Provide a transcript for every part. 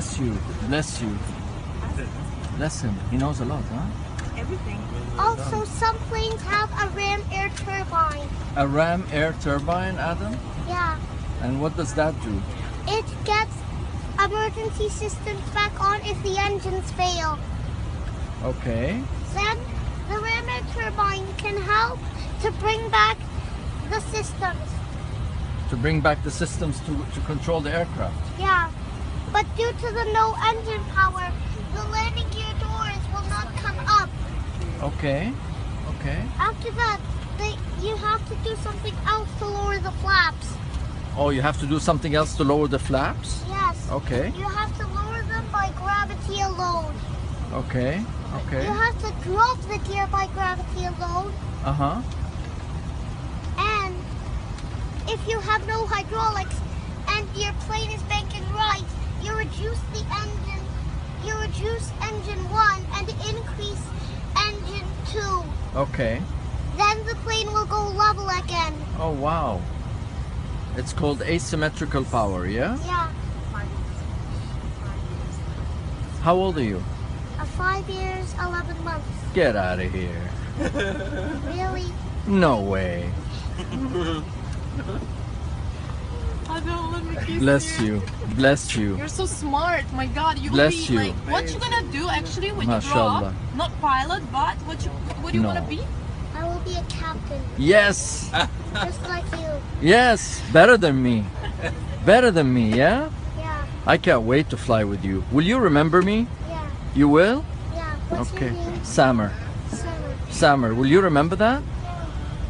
Bless you. Bless you. Bless him. He knows a lot, huh? Everything. Also, some planes have a ram air turbine. A ram air turbine, Adam? Yeah. And what does that do? It gets emergency systems back on if the engines fail. Okay. Then the ram air turbine can help to bring back the systems. To bring back the systems to control the aircraft. Yeah. But due to the no engine power, the landing gear doors will not come up. Okay. Okay. After that, you have to do something else to lower the flaps. Oh, you have to do something else to lower the flaps? Yes. Okay. You have to lower them by gravity alone. Okay. Okay. You have to drop the gear by gravity alone. Uh-huh. And if you have no hydraulics and your plane is banking right, you reduce the engine. You reduce engine 1 and increase engine 2. Okay. Then the plane will go level again. Oh, wow. It's called asymmetrical power, yeah? Yeah. How old are you? 5 years, 11 months. Get out of here. Really? No way. I don't let me kiss Bless you. Bless you. You're so smart. My God, you Bless will be you. like. What you gonna do actually when you grow Mashallah. up? Not pilot, but what do you No. wanna be? I will be a captain, Yes. just like you. Yes. Better than me. Better than me, yeah? Yeah, I can't wait to fly with you. Will you remember me? yeah, You will? yeah. What's Okay. your name? Samar. Sarah. Samar, will you remember that?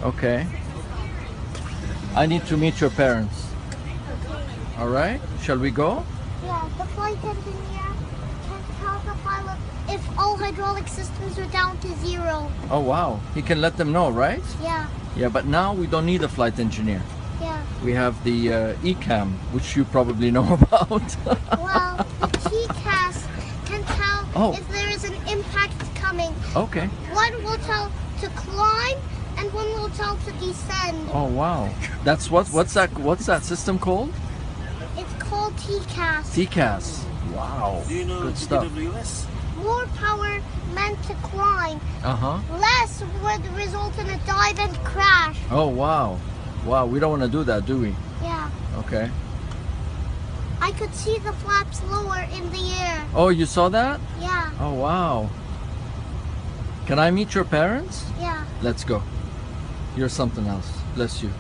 Okay. I need to meet your parents. Okay. All right? Shall we go? Yeah, the flight engineer can tell the pilot if all hydraulic systems are down to 0. Oh, wow. He can let them know, right? Yeah, Yeah, but now we don't need a flight engineer. yeah. We have the ECAM, which you probably know about. Well, the TCAS can tell Oh. if there is an impact coming. Okay. One will tell to climb, and one will tell to descend. Oh, wow. That's what's that system called? It's called TCAS. TCAS. Wow. Do you know Good stuff. TWS? More power meant to climb. Uh-huh. Less would result in a dive and crash. Oh, wow. Wow, we don't want to do that, do we? Yeah. Okay. I could see the flaps lower in the air. Oh, you saw that? Yeah, Oh, wow. Can I meet your parents? yeah. Let's go. You're something else. Bless you.